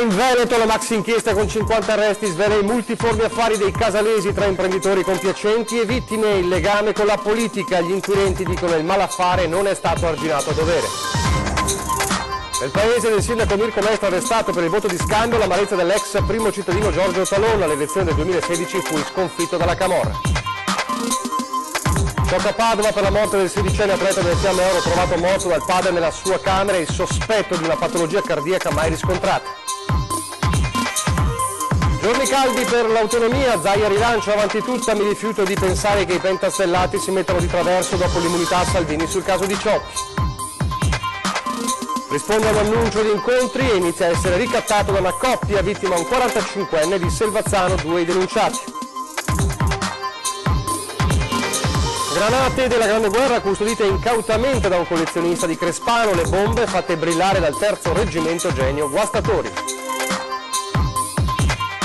In Veneto la maxi inchiesta con 50 arresti svela i multiformi affari dei casalesi tra imprenditori compiacenti e vittime, il legame con la politica. Gli inquirenti dicono che il malaffare non è stato arginato a dovere. Nel paese del sindaco Mirko Mestre arrestato per il voto di scambio, l'amarezza dell'ex primo cittadino Giorgio Talon alle elezioni del 2016 fu sconfitto dalla camorra. Gioca a Padova per la morte del 16enne atleta del Fiamme Oro trovato morto dal padre nella sua camera e il sospetto di una patologia cardiaca mai riscontrata. Giorni caldi per l'autonomia, Zaia rilancia avanti tutta, mi rifiuto di pensare che i pentastellati si mettano di traverso dopo l'immunità a Salvini sul caso di Ciotti. Risponde a un annuncio di incontri e inizia a essere ricattato da una coppia vittima un 45enne di Selvazzano, 2 i denunciati. Granate della Grande Guerra custodite incautamente da un collezionista di Crespano, le bombe fatte brillare dal 3° Reggimento Genio Guastatori.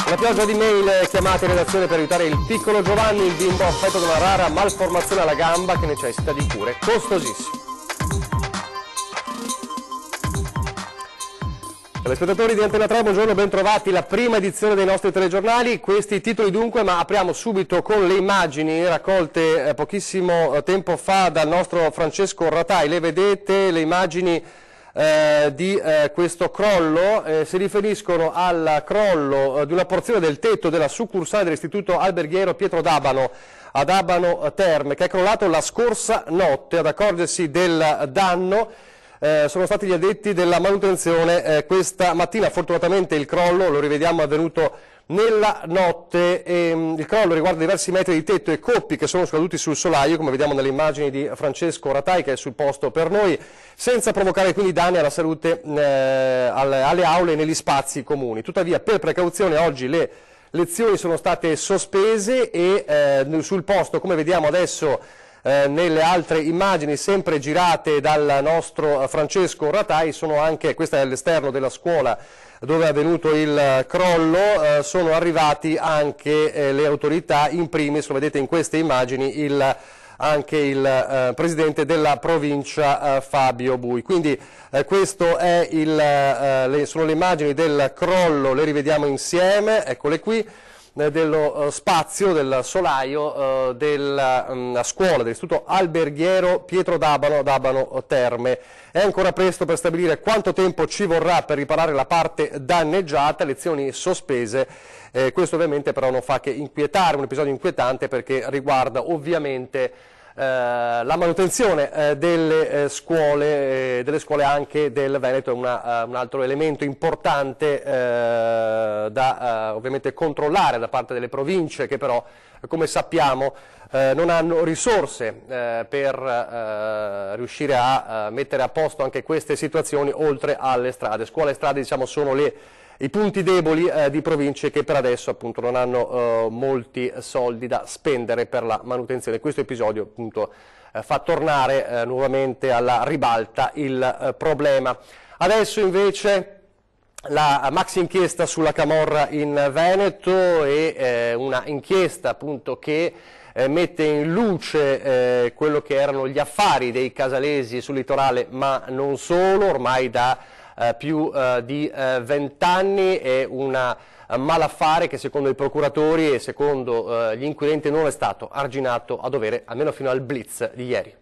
Una pioggia di mail chiamate in redazione per aiutare il piccolo Giovanni, il bimbo affetto da una rara malformazione alla gamba che necessita di cure costosissime. Telespettatori di Antena 3, buongiorno, ben trovati, la prima edizione dei nostri telegiornali, questi titoli dunque, ma apriamo subito con le immagini raccolte pochissimo tempo fa dal nostro Francesco Ratai. Le vedete, le immagini di questo crollo, si riferiscono al crollo di una porzione del tetto della succursale dell'istituto alberghiero Pietro D'Abano ad Abano Terme, che è crollato la scorsa notte. Ad accorgersi del danno sono stati gli addetti della manutenzione questa mattina. Fortunatamente il crollo, lo rivediamo, è avvenuto nella notte. Il crollo riguarda diversi metri di tetto e coppi che sono scaduti sul solaio, come vediamo nelle immagini di Francesco Ratai, che è sul posto per noi, senza provocare quindi danni alla salute, alle aule e negli spazi comuni. Tuttavia, per precauzione, oggi le lezioni sono state sospese e sul posto, come vediamo adesso nelle altre immagini sempre girate dal nostro Francesco Ratai, sono anche, questa è all'esterno della scuola dove è avvenuto il crollo, sono arrivati anche le autorità, in primis, lo vedete in queste immagini, anche il presidente della provincia Fabio Bui. Quindi questo è sono le immagini del crollo, le rivediamo insieme, eccole qui, dello spazio, del solaio della scuola dell'istituto alberghiero Pietro D'Abano ad Abano Terme. È ancora presto per stabilire quanto tempo ci vorrà per riparare la parte danneggiata, lezioni sospese. Questo ovviamente però non fa che inquietare, un episodio inquietante perché riguarda ovviamente la manutenzione delle scuole anche del Veneto. È un altro elemento importante da ovviamente controllare da parte delle province, che però, come sappiamo, non hanno risorse per riuscire a mettere a posto anche queste situazioni, oltre alle strade. Scuole e strade, diciamo, sono i punti deboli di province che per adesso appunto non hanno molti soldi da spendere per la manutenzione. Questo episodio appunto fa tornare nuovamente alla ribalta il problema. Adesso invece la maxi inchiesta sulla camorra in Veneto e una inchiesta appunto che mette in luce quello che erano gli affari dei casalesi sul litorale, ma non solo, ormai da più di 20 anni. È un malaffare che secondo i procuratori e secondo gli inquirenti non è stato arginato a dovere, almeno fino al blitz di ieri.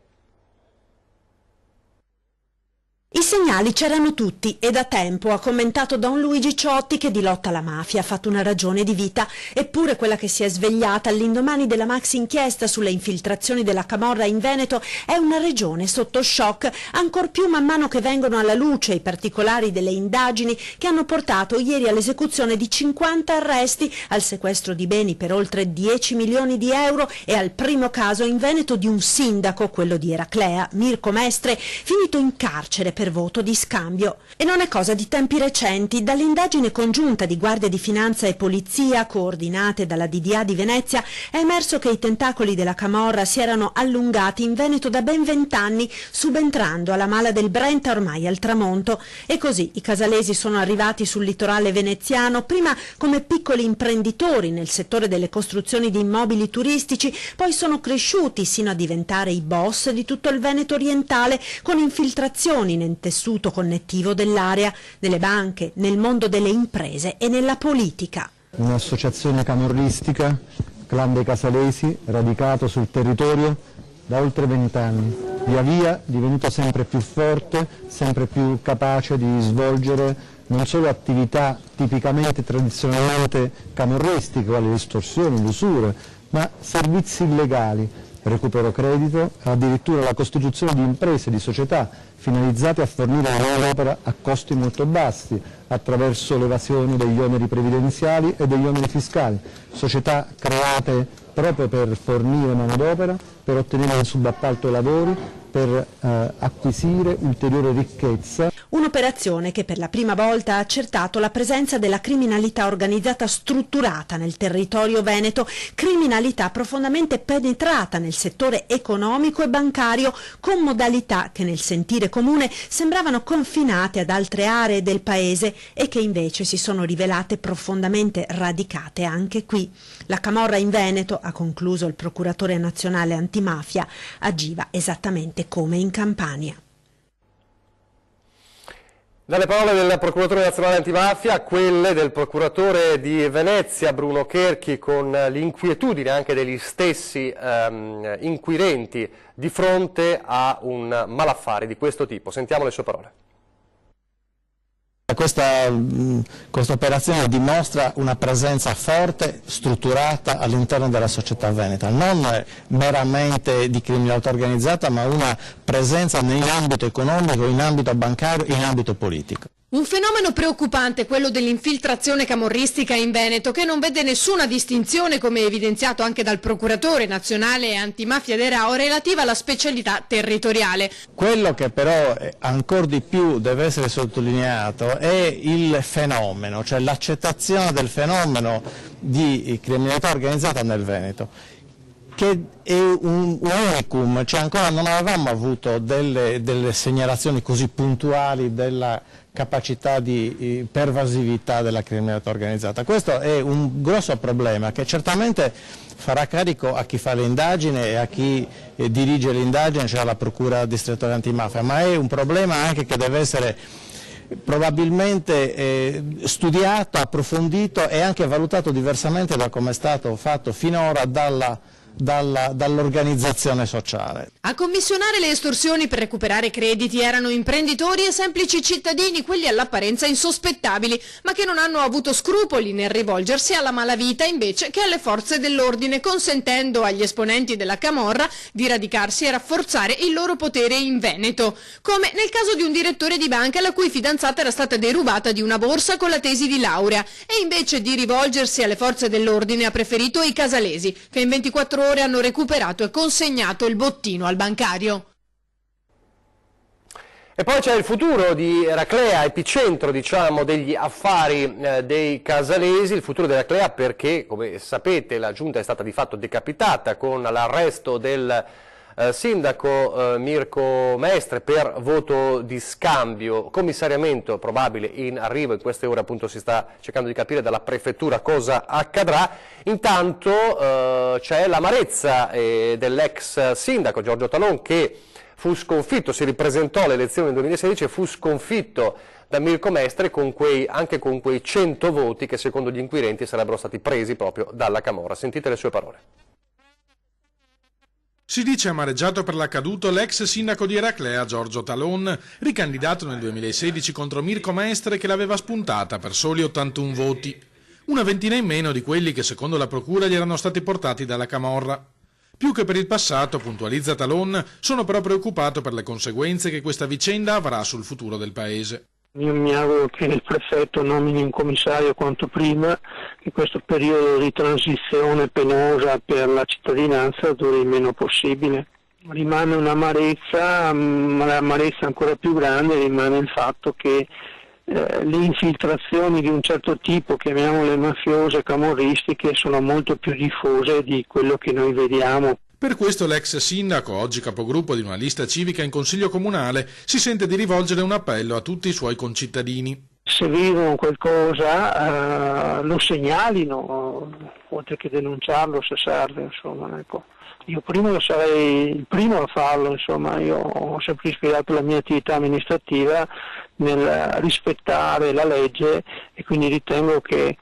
I segnali c'erano tutti e da tempo, ha commentato Don Luigi Ciotti, che di lotta alla mafia ha fatto una ragione di vita. Eppure quella che si è svegliata all'indomani della maxi inchiesta sulle infiltrazioni della camorra in Veneto è una regione sotto shock, ancor più man mano che vengono alla luce i particolari delle indagini che hanno portato ieri all'esecuzione di 50 arresti, al sequestro di beni per oltre 10 milioni di euro e al primo caso in Veneto di un sindaco, quello di Eraclea, Mirko Mestre, finito in carcere per voto di scambio. E non è cosa di tempi recenti. Dall'indagine congiunta di Guardia di Finanza e Polizia, coordinate dalla DDA di Venezia, è emerso che i tentacoli della camorra si erano allungati in Veneto da ben 20 anni, subentrando alla Mala del Brenta ormai al tramonto. E così i casalesi sono arrivati sul litorale veneziano, prima come piccoli imprenditori nel settore delle costruzioni di immobili turistici, poi sono cresciuti sino a diventare i boss di tutto il Veneto orientale, con infiltrazioni in nel tessuto connettivo dell'area, nelle banche, nel mondo delle imprese e nella politica. Un'associazione camorristica, Clan dei Casalesi, radicato sul territorio da oltre 20 anni, via via divenuto sempre più forte, sempre più capace di svolgere non solo attività tipicamente tradizionalmente camorristiche, quali le estorsioni, l'usura, ma servizi illegali, recupero credito, addirittura la costituzione di imprese, di società finalizzate a fornire manodopera a costi molto bassi attraverso l'evasione degli oneri previdenziali e degli oneri fiscali, società create proprio per fornire manodopera, per ottenere il subappalto ai lavori, per acquisire ulteriore ricchezza. Un'operazione che per la prima volta ha accertato la presenza della criminalità organizzata strutturata nel territorio veneto, criminalità profondamente penetrata nel settore economico e bancario, con modalità che nel sentire comune sembravano confinate ad altre aree del paese e che invece si sono rivelate profondamente radicate anche qui. La camorra in Veneto, ha concluso il procuratore nazionale antimafia, agiva esattamente come in Campania. Dalle parole del procuratore nazionale antimafia a quelle del procuratore di Venezia, Bruno Cherchi, con l'inquietudine anche degli stessi inquirenti di fronte a un malaffare di questo tipo. Sentiamo le sue parole. Questa operazione dimostra una presenza forte, strutturata all'interno della società veneta, non meramente di criminalità organizzata, ma una presenza in ambito economico, in ambito bancario e in ambito politico. Un fenomeno preoccupante, quello dell'infiltrazione camorristica in Veneto, che non vede nessuna distinzione, come evidenziato anche dal procuratore nazionale antimafia De Rao, relativa alla specialità territoriale. Quello che però ancora di più deve essere sottolineato è il fenomeno, cioè l'accettazione del fenomeno di criminalità organizzata nel Veneto, che è un unicum, cioè ancora non avevamo avuto delle segnalazioni così puntuali della capacità di pervasività della criminalità organizzata. Questo è un grosso problema che certamente farà carico a chi fa le indagini e a chi dirige l'indagine, cioè alla Procura distrettuale antimafia, ma è un problema anche che deve essere probabilmente studiato, approfondito e anche valutato diversamente da come è stato fatto finora dall'organizzazione sociale. A commissionare le estorsioni per recuperare crediti erano imprenditori e semplici cittadini, quelli all'apparenza insospettabili, ma che non hanno avuto scrupoli nel rivolgersi alla malavita invece che alle forze dell'ordine, consentendo agli esponenti della camorra di radicarsi e rafforzare il loro potere in Veneto, come nel caso di un direttore di banca la cui fidanzata era stata derubata di una borsa con la tesi di laurea e invece di rivolgersi alle forze dell'ordine ha preferito i casalesi, che in 24 ore hanno recuperato e consegnato il bottino al bancario. E poi c'è il futuro di Eraclea, epicentro diciamo degli affari dei casalesi, il futuro di Eraclea perché, come sapete, la giunta è stata di fatto decapitata con l'arresto del sindaco Mirko Mestre per voto di scambio, commissariamento probabile in arrivo, in queste ore appunto si sta cercando di capire dalla prefettura cosa accadrà. Intanto c'è l'amarezza dell'ex sindaco Giorgio Talon che fu sconfitto, si ripresentò alle elezioni del 2016 e fu sconfitto da Mirko Mestre anche con quei 100 voti che secondo gli inquirenti sarebbero stati presi proprio dalla camorra. Sentite le sue parole. Si dice amareggiato per l'accaduto l'ex sindaco di Eraclea Giorgio Talon, ricandidato nel 2016 contro Mirko Mestre che l'aveva spuntata per soli 81 voti, una ventina in meno di quelli che secondo la procura gli erano stati portati dalla camorra. Più che per il passato, puntualizza Talon, sono però preoccupato per le conseguenze che questa vicenda avrà sul futuro del paese. Io mi auguro che il prefetto nomini un commissario quanto prima, che questo periodo di transizione penosa per la cittadinanza duri il meno possibile. Rimane un'amarezza, ma l'amarezza ancora più grande rimane il fatto che le infiltrazioni di un certo tipo, chiamiamole mafiose, camorristiche, sono molto più diffuse di quello che noi vediamo. Per questo l'ex sindaco, oggi capogruppo di una lista civica in consiglio comunale, si sente di rivolgere un appello a tutti i suoi concittadini. se vedono qualcosa lo segnalino, oltre che denunciarlo se serve, insomma, ecco. Io prima sarei il primo a farlo, insomma, io ho sempre ispirato la mia attività amministrativa nel rispettare la legge e quindi ritengo che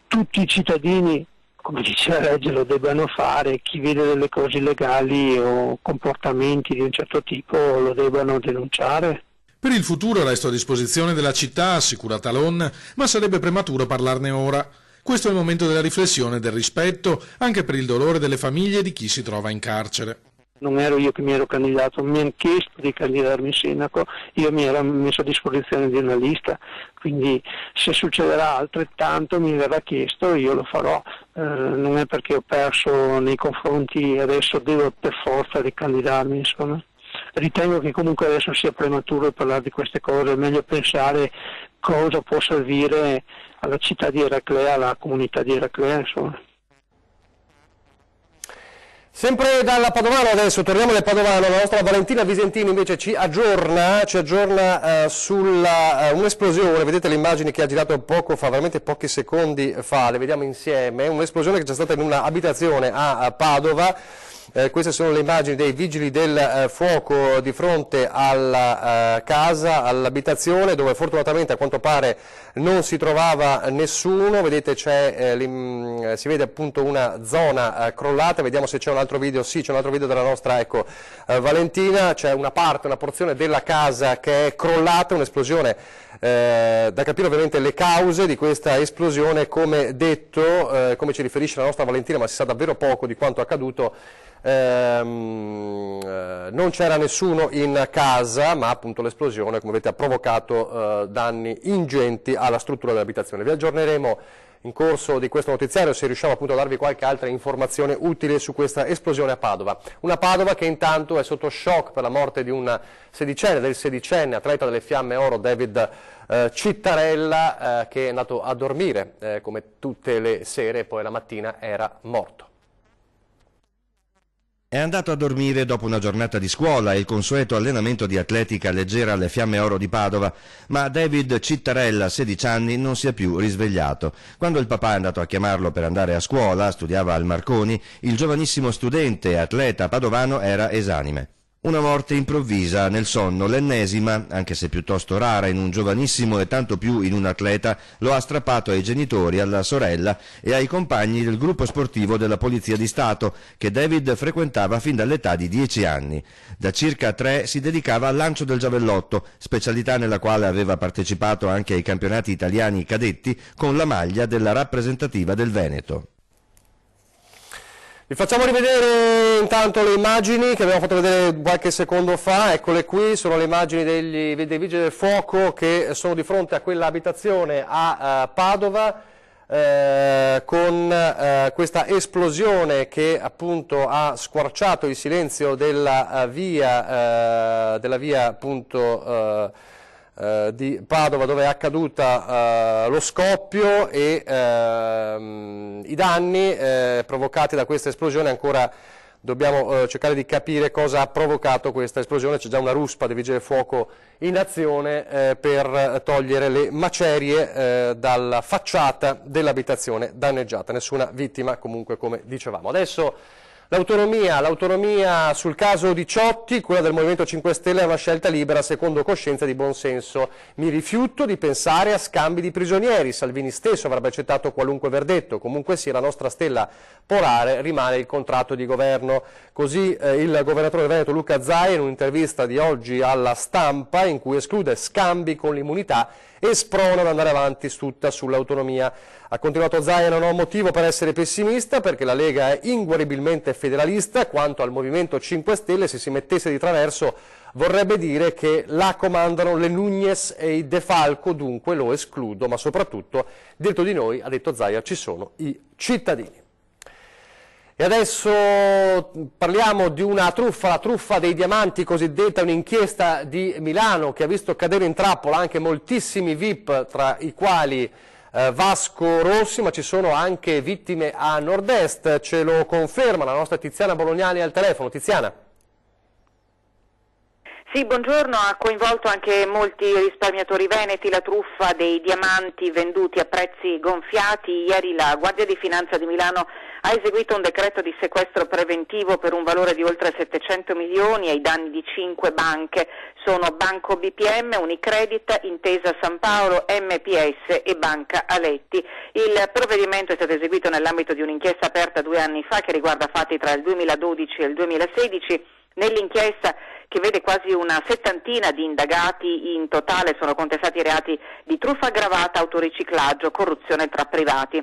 tutti i cittadini, come dice la legge, lo debbano fare, chi vede delle cose illegali o comportamenti di un certo tipo lo debbano denunciare. Per il futuro resto a disposizione della città, assicura Talon, ma sarebbe prematuro parlarne ora. Questo è il momento della riflessione e del rispetto, anche per il dolore delle famiglie di chi si trova in carcere. Non ero io che mi ero candidato, mi hanno chiesto di candidarmi sindaco, io mi ero messo a disposizione di una lista, quindi se succederà altrettanto mi verrà chiesto e io lo farò, non è perché ho perso nei confronti adesso devo per forza ricandidarmi, insomma. Ritengo che comunque adesso sia prematuro parlare di queste cose, è meglio pensare cosa può servire alla città di Eraclea, alla comunità di Eraclea, insomma. Sempre dalla Padovano adesso, torniamo dal Padovano, la nostra Valentina Visentini invece ci aggiorna sulla un'esplosione, vedete le immagini che ha girato poco fa, veramente pochi secondi fa, le vediamo insieme, un'esplosione che c'è stata in una abitazione a Padova. Queste sono le immagini dei vigili del fuoco di fronte alla casa, all'abitazione, dove fortunatamente a quanto pare non si trovava nessuno. Vedete si vede appunto una zona crollata, vediamo se c'è un altro video. Sì, c'è un altro video della nostra Valentina, c'è una porzione della casa che è crollata, un'esplosione. Da capire ovviamente le cause di questa esplosione, come detto, come ci riferisce la nostra Valentina, ma si sa davvero poco di quanto accaduto. Non c'era nessuno in casa, ma appunto l'esplosione, come vedete, ha provocato danni ingenti alla struttura dell'abitazione. Vi aggiorneremo in corso di questo notiziario se riusciamo appunto a darvi qualche altra informazione utile su questa esplosione a Padova. Una Padova che intanto è sotto shock per la morte di un sedicenne atleta delle Fiamme Oro, David Cittarella, che è andato a dormire come tutte le sere e poi la mattina era morto. È andato a dormire dopo una giornata di scuola e il consueto allenamento di atletica leggera alle Fiamme Oro di Padova, ma David Cittarella, 16 anni, non si è più risvegliato. Quando il papà è andato a chiamarlo per andare a scuola, studiava al Marconi, il giovanissimo studente e atleta padovano era esanime. Una morte improvvisa nel sonno, l'ennesima, anche se piuttosto rara in un giovanissimo e tanto più in un atleta, lo ha strappato ai genitori, alla sorella e ai compagni del gruppo sportivo della Polizia di Stato, che David frequentava fin dall'età di 10 anni. Da circa 3 si dedicava al lancio del giavellotto, specialità nella quale aveva partecipato anche ai campionati italiani cadetti con la maglia della rappresentativa del Veneto. Vi facciamo rivedere intanto le immagini che abbiamo fatto vedere qualche secondo fa. Eccole qui, sono le immagini dei vigili del fuoco che sono di fronte a quella abitazione a Padova con questa esplosione che appunto ha squarciato il silenzio della via appunto di Padova, dove è accaduta lo scoppio, e i danni provocati da questa esplosione ancora dobbiamo cercare di capire cosa ha provocato questa esplosione. C'è già una ruspa dei vigili del fuoco in azione per togliere le macerie dalla facciata dell'abitazione danneggiata. Nessuna vittima comunque, come dicevamo. Adesso l'autonomia sul caso di Ciotti, quella del Movimento 5 Stelle, è una scelta libera secondo coscienza e di buon senso. Mi rifiuto di pensare a scambi di prigionieri. Salvini stesso avrebbe accettato qualunque verdetto. Comunque sia, la nostra stella polare rimane il contratto di governo. Così il governatore del Veneto Luca Zaia, in un'intervista di oggi alla Stampa, in cui esclude scambi con l'immunità e sprona ad andare avanti tutta sull'autonomia. Ha continuato Zaia: non ho motivo per essere pessimista, perché la Lega è inguaribilmente federalista. Quanto al Movimento 5 Stelle, se si mettesse di traverso vorrebbe dire che la comandano le Nunez e i De Falco, dunque lo escludo, ma soprattutto dietro di noi, ha detto Zaia, ci sono i cittadini. E adesso parliamo di una truffa, la truffa dei diamanti cosiddetta, un'inchiesta di Milano che ha visto cadere in trappola anche moltissimi VIP, tra i quali Vasco Rossi, ma ci sono anche vittime a Nord-Est. Ce lo conferma la nostra Tiziana Bolognani al telefono. Tiziana. Sì, buongiorno. Ha coinvolto anche molti risparmiatori veneti la truffa dei diamanti venduti a prezzi gonfiati. Ieri la Guardia di Finanza di Milano ha eseguito un decreto di sequestro preventivo per un valore di oltre 700 milioni ai danni di 5 banche. Sono Banco BPM, Unicredit, Intesa San Paolo, MPS e Banca Aletti. Il provvedimento è stato eseguito nell'ambito di un'inchiesta aperta 2 anni fa che riguarda fatti tra il 2012 e il 2016. Nell'inchiesta, che vede quasi una settantina di indagati, in totale sono contestati reati di truffa aggravata, autoriciclaggio, corruzione tra privati.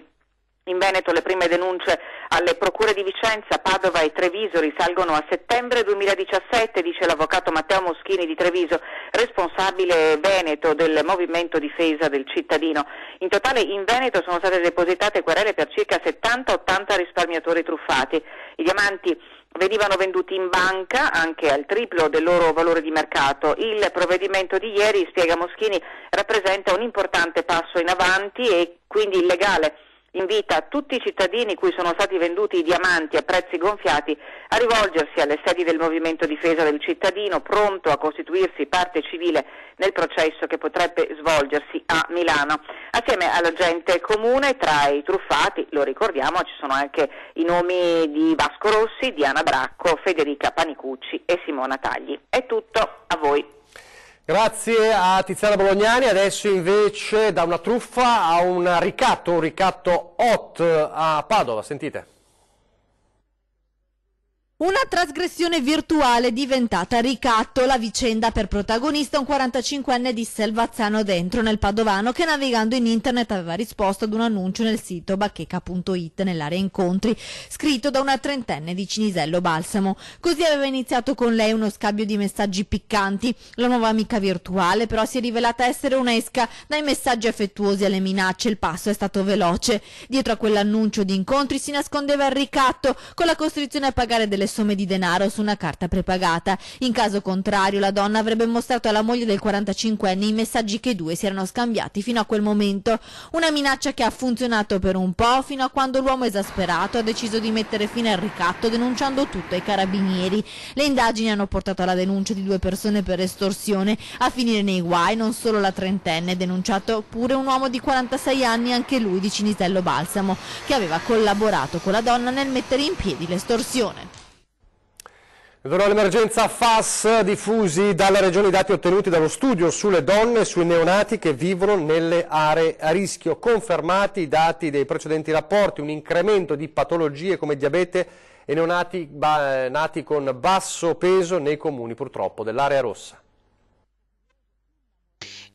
In Veneto le prime denunce alle procure di Vicenza, Padova e Treviso risalgono a settembre 2017, dice l'avvocato Matteo Moschini di Treviso, responsabile veneto del Movimento Difesa del Cittadino. In totale in Veneto sono state depositate querele per circa 70-80 risparmiatori truffati. I diamanti venivano venduti in banca anche al triplo del loro valore di mercato. Il provvedimento di ieri, spiega Moschini, rappresenta un importante passo in avanti e quindi illegale. Invita tutti i cittadini cui sono stati venduti i diamanti a prezzi gonfiati a rivolgersi alle sedi del Movimento Difesa del Cittadino, pronto a costituirsi parte civile nel processo che potrebbe svolgersi a Milano. Assieme all'agente comune, tra i truffati, lo ricordiamo, ci sono anche i nomi di Vasco Rossi, Diana Bracco, Federica Panicucci e Simona Tagli. È tutto, a voi. Grazie a Tiziana Bolognani. Adesso invece da una truffa a un ricatto hot a Padova, sentite. Una trasgressione virtuale diventata ricatto, la vicenda per protagonista un 45enne di Selvazzano Dentro nel Padovano che navigando in internet aveva risposto ad un annuncio nel sito bacheca.it nell'area incontri, scritto da una trentenne di Cinisello Balsamo. Così aveva iniziato con lei uno scambio di messaggi piccanti. La nuova amica virtuale però si è rivelata essere un'esca, dai messaggi affettuosi alle minacce il passo è stato veloce. Dietro a quell'annuncio di incontri si nascondeva il ricatto, con la costrizione a pagare delle somme di denaro su una carta prepagata. In caso contrario la donna avrebbe mostrato alla moglie del 45enne i messaggi che i due si erano scambiati fino a quel momento. Una minaccia che ha funzionato per un po', fino a quando l'uomo esasperato ha deciso di mettere fine al ricatto denunciando tutto ai carabinieri. Le indagini hanno portato alla denuncia di 2 persone per estorsione. A finire nei guai non solo la trentenne, denunciato pure un uomo di 46 anni, anche lui di Cinisello Balsamo, che aveva collaborato con la donna nel mettere in piedi l'estorsione. Vedo l'emergenza FAS, diffusi dalla Regione i dati ottenuti dallo studio sulle donne e sui neonati che vivono nelle aree a rischio. Confermati i dati dei precedenti rapporti, un incremento di patologie come diabete e neonati nati con basso peso nei comuni purtroppo dell'area rossa.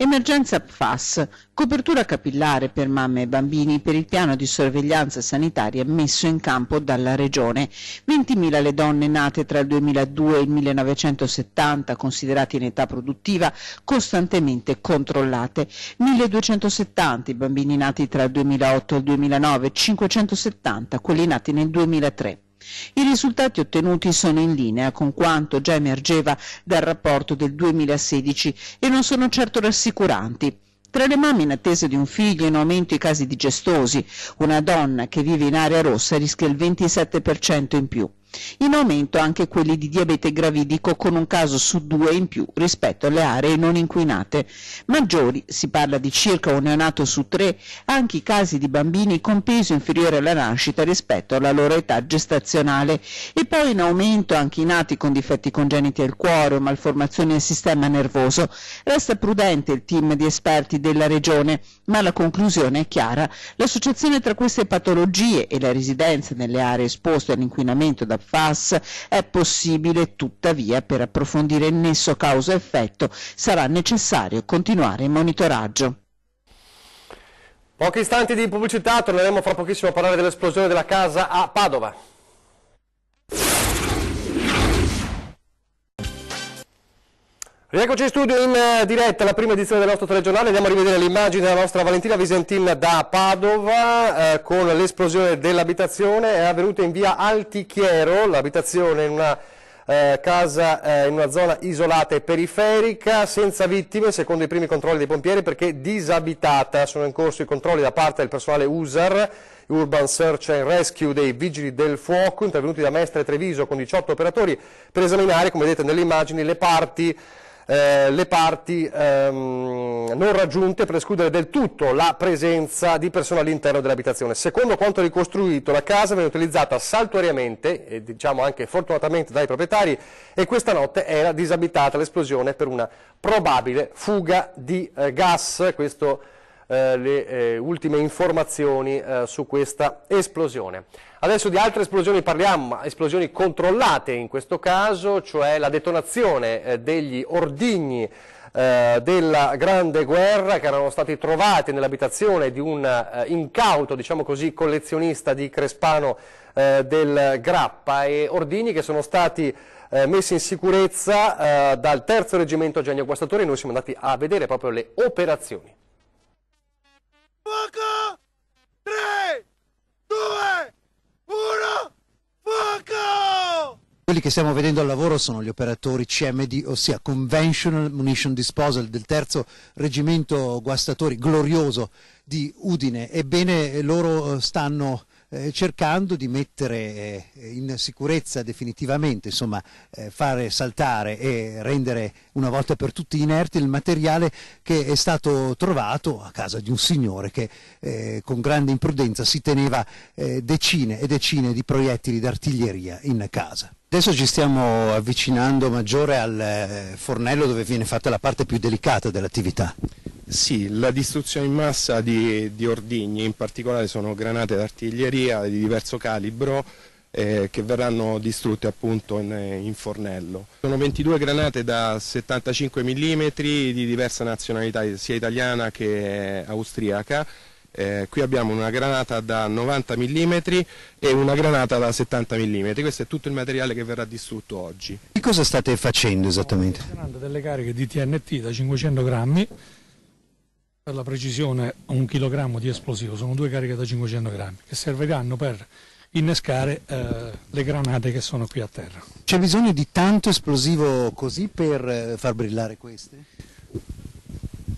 Emergenza PFAS, copertura capillare per mamme e bambini per il piano di sorveglianza sanitaria messo in campo dalla Regione. 20.000 le donne nate tra il 2002 e il 1970, considerate in età produttiva, costantemente controllate. 1.270 i bambini nati tra il 2008 e il 2009, 570 quelli nati nel 2003. I risultati ottenuti sono in linea con quanto già emergeva dal rapporto del 2016 e non sono certo rassicuranti. Tra le mamme in attesa di un figlio in aumento i casi digestosi, una donna che vive in area rossa rischia il 27% in più. In aumento anche quelli di diabete gravidico, con un caso su 2 in più rispetto alle aree non inquinate. Maggiori, si parla di circa un neonato su 3, anche i casi di bambini con peso inferiore alla nascita rispetto alla loro età gestazionale. E poi in aumento anche i nati con difetti congeniti al cuore o malformazioni al sistema nervoso. Resta prudente il team di esperti della Regione, ma la conclusione è chiara. L'associazione tra queste patologie e la residenza nelle aree esposte all'inquinamento da FAS è possibile, tuttavia per approfondire il nesso causa-effetto sarà necessario continuare il monitoraggio. Pochi istanti di pubblicità, torneremo fra pochissimo a parlare dell'esplosione della casa a Padova. Rieccoci in studio in diretta, la prima edizione del nostro telegiornale. Andiamo a rivedere le immagini della nostra Valentina Visentin da Padova con l'esplosione dell'abitazione. È avvenuta in via Altichiero, l'abitazione in una casa in una zona isolata e periferica, senza vittime secondo i primi controlli dei pompieri perché disabitata. Sono in corso i controlli da parte del personale USAR. Urban Search and Rescue dei Vigili del Fuoco, intervenuti da Mestre Treviso con 18 operatori per esaminare, come vedete nelle immagini, le parti non raggiunte per escludere del tutto la presenza di persone all'interno dell'abitazione. Secondo quanto ricostruito, la casa viene utilizzata saltuariamente e diciamo anche fortunatamente dai proprietari, e questa notte era disabitata all'esplosione per una probabile fuga di gas. Questo le ultime informazioni su questa esplosione. Adesso di altre esplosioni parliamo, ma esplosioni controllate in questo caso, cioè la detonazione degli ordigni della Grande Guerra che erano stati trovati nell'abitazione di un incauto, diciamo così, collezionista di Crespano del Grappa, e ordigni che sono stati messi in sicurezza dal 3° Reggimento Genio Guastatori. Noi siamo andati a vedere proprio le operazioni. Fuoco! 3, 2, 1, fuoco! Quelli che stiamo vedendo al lavoro sono gli operatori CMD, ossia Conventional Munition Disposal del 3° Reggimento Guastatori glorioso di Udine. Ebbene, loro stanno cercando di mettere in sicurezza definitivamente, insomma fare saltare e rendere una volta per tutti inerti il materiale che è stato trovato a casa di un signore che con grande imprudenza si teneva decine e decine di proiettili d'artiglieria in casa. Adesso ci stiamo avvicinando maggiore al fornello dove viene fatta la parte più delicata dell'attività. Sì, la distruzione in massa di ordigni, in particolare sono granate d'artiglieria di diverso calibro che verranno distrutte appunto in fornello. Sono 22 granate da 75 mm di diversa nazionalità, sia italiana che austriaca. Qui abbiamo una granata da 90 mm e una granata da 70 mm, questo è tutto il materiale che verrà distrutto oggi. Che cosa state facendo esattamente? Stiamo delle cariche di TNT da 500 grammi, per la precisione 1 kg di esplosivo, sono 2 cariche da 500 grammi che serviranno per innescare le granate che sono qui a terra. C'è bisogno di tanto esplosivo così per far brillare queste?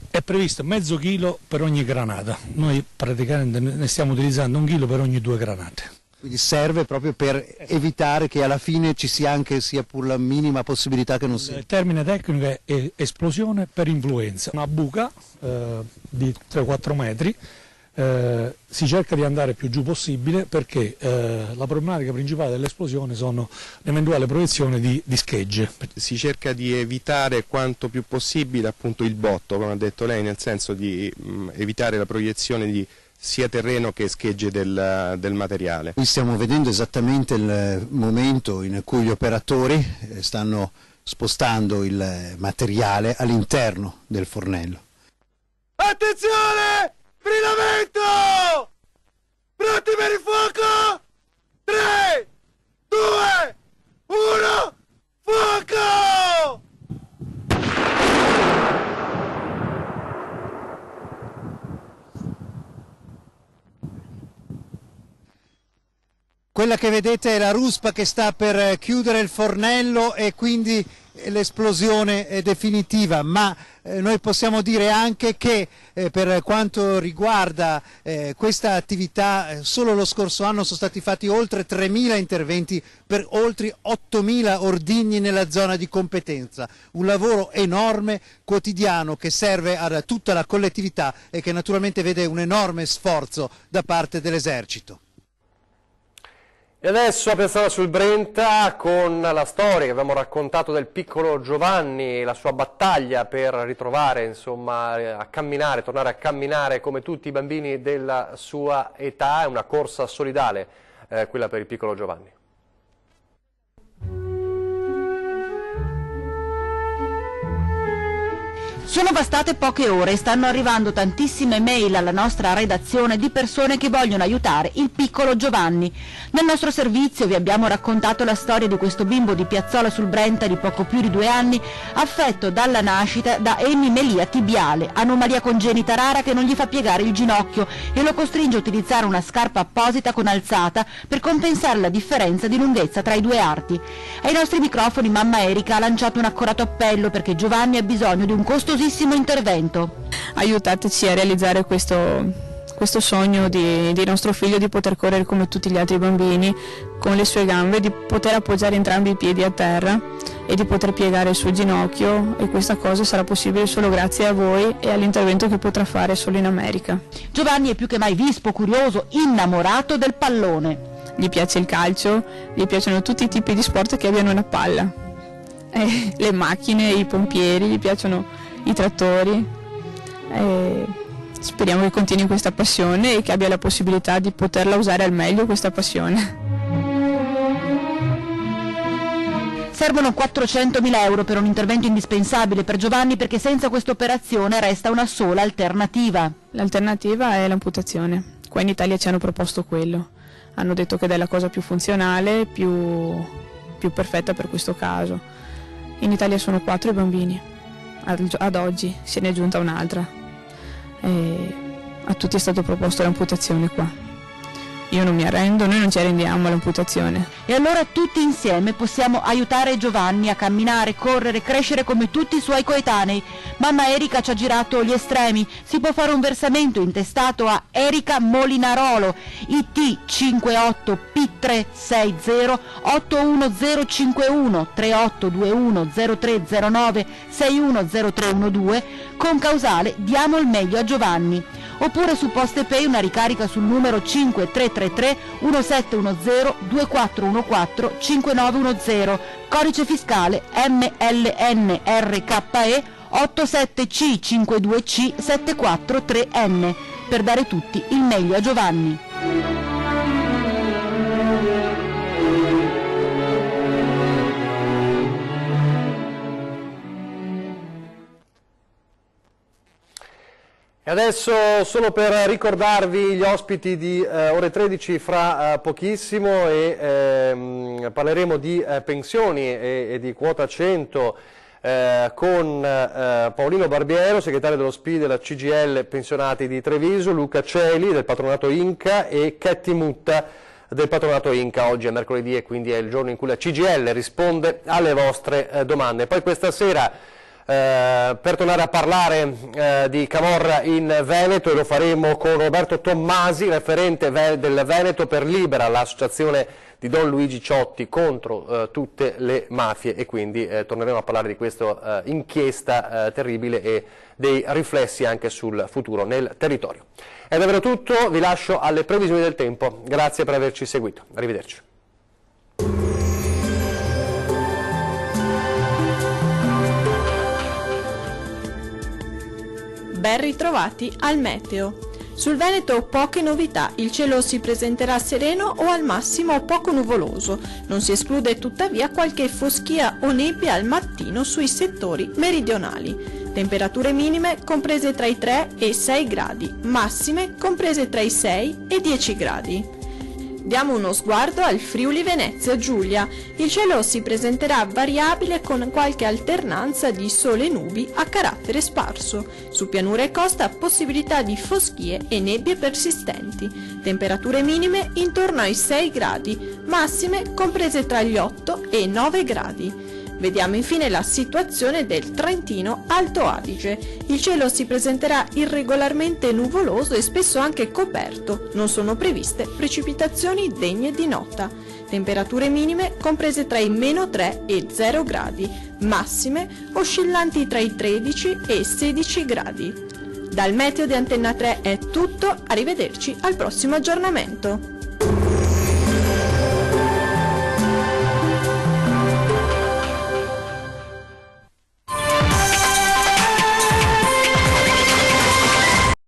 È previsto mezzo chilo per ogni granata, noi praticamente ne stiamo utilizzando 1 chilo per ogni 2 granate. Quindi serve proprio per evitare che alla fine ci sia anche sia pur la minima possibilità che non sia. Il termine tecnico è esplosione per influenza. Una buca di 3-4 metri, si cerca di andare più giù possibile perché la problematica principale dell'esplosione sono l'eventuale proiezione di schegge. Si cerca di evitare quanto più possibile appunto il botto, come ha detto lei, nel senso di evitare la proiezione di sia terreno che schegge del materiale. Qui stiamo vedendo esattamente il momento in cui gli operatori stanno spostando il materiale all'interno del fornello. Attenzione! Brillamento! Pronti per il fuoco? 3, 2, 1, fuoco! Quella che vedete è la ruspa che sta per chiudere il fornello e quindi l'esplosione è definitiva, ma noi possiamo dire anche che per quanto riguarda questa attività solo lo scorso anno sono stati fatti oltre 3.000 interventi per oltre 8.000 ordigni nella zona di competenza, un lavoro enorme, quotidiano, che serve a tutta la collettività e che naturalmente vede un enorme sforzo da parte dell'esercito. E adesso a pensare sul Brenta con la storia che abbiamo raccontato del piccolo Giovanni, la sua battaglia per ritrovare, insomma, a camminare, tornare a camminare come tutti i bambini della sua età. È una corsa solidale quella per il piccolo Giovanni. Sono bastate poche ore e stanno arrivando tantissime mail alla nostra redazione di persone che vogliono aiutare il piccolo Giovanni. Nel nostro servizio vi abbiamo raccontato la storia di questo bimbo di Piazzola sul Brenta di poco più di 2 anni, affetto dalla nascita da emimelia tibiale, anomalia congenita rara che non gli fa piegare il ginocchio e lo costringe a utilizzare una scarpa apposita con alzata per compensare la differenza di lunghezza tra i 2 arti. Ai nostri microfoni mamma Erika ha lanciato un accorato appello perché Giovanni ha bisogno di un costosissimo intervento. Aiutateci a realizzare questo questo sogno di nostro figlio di poter correre come tutti gli altri bambini con le sue gambe, di poter appoggiare entrambi i piedi a terra e di poter piegare il suo ginocchio, e questa cosa sarà possibile solo grazie a voi e all'intervento che potrà fare solo in America. Giovanni è più che mai vispo, curioso, innamorato del pallone. Gli piace il calcio, gli piacciono tutti i tipi di sport che abbiano una palla, le macchine, i pompieri, gli piacciono i trattori. Speriamo che continui questa passione e che abbia la possibilità di poterla usare al meglio questa passione. Servono 400.000 euro per un intervento indispensabile per Giovanni, perché senza questa operazione resta una sola alternativa. L'alternativa è l'amputazione. Qua in Italia ci hanno proposto quello. Hanno detto che è la cosa più funzionale, più perfetta per questo caso. In Italia sono 4 i bambini. Ad oggi se ne è aggiunta un'altra. A tutti è stato proposto l'amputazione qua. Io non mi arrendo, noi non ci arrendiamo all'amputazione. E allora tutti insieme possiamo aiutare Giovanni a camminare, correre, crescere come tutti i suoi coetanei. Mamma Erika ci ha girato gli estremi. Si può fare un versamento intestato a Erika Molinarolo, IT 58 P360 81051 3821 0309 610312 con causale Diamo il meglio a Giovanni. Oppure su PostePay una ricarica sul numero 5333 1710 2414 5910, codice fiscale MLNRKE 87C52C 743N, per dare tutti il meglio a Giovanni. E adesso, solo per ricordarvi gli ospiti di ore 13 fra pochissimo, e parleremo di pensioni e di quota 100 con Paolino Barbiero, segretario dello SPI della CGIL Pensionati di Treviso, Luca Celi del patronato Inca e Ketty Mutta del patronato Inca. Oggi è mercoledì e quindi è il giorno in cui la CGIL risponde alle vostre domande. Poi questa sera, per tornare a parlare di camorra in Veneto, e lo faremo con Roberto Tommasi, referente del Veneto per Libera, l'associazione di Don Luigi Ciotti contro tutte le mafie, e quindi torneremo a parlare di questa inchiesta terribile e dei riflessi anche sul futuro nel territorio. È davvero tutto, vi lascio alle previsioni del tempo, grazie per averci seguito, arrivederci. Ben ritrovati al meteo. Sul Veneto poche novità, il cielo si presenterà sereno o al massimo poco nuvoloso, non si esclude tuttavia qualche foschia o nebbia al mattino sui settori meridionali. Temperature minime comprese tra i 3 e i 6 gradi, massime comprese tra i 6 e i 10 gradi. Diamo uno sguardo al Friuli Venezia Giulia. Il cielo si presenterà variabile con qualche alternanza di sole e nubi a carattere sparso. Su pianura e costa possibilità di foschie e nebbie persistenti. Temperature minime intorno ai 6 gradi, massime comprese tra gli 8 e i 9 gradi. Vediamo infine la situazione del Trentino Alto Adige. Il cielo si presenterà irregolarmente nuvoloso e spesso anche coperto. Non sono previste precipitazioni degne di nota. Temperature minime comprese tra i -3 e 0 gradi, massime oscillanti tra i 13 e i 16 gradi. Dal meteo di Antenna 3 è tutto, arrivederci al prossimo aggiornamento.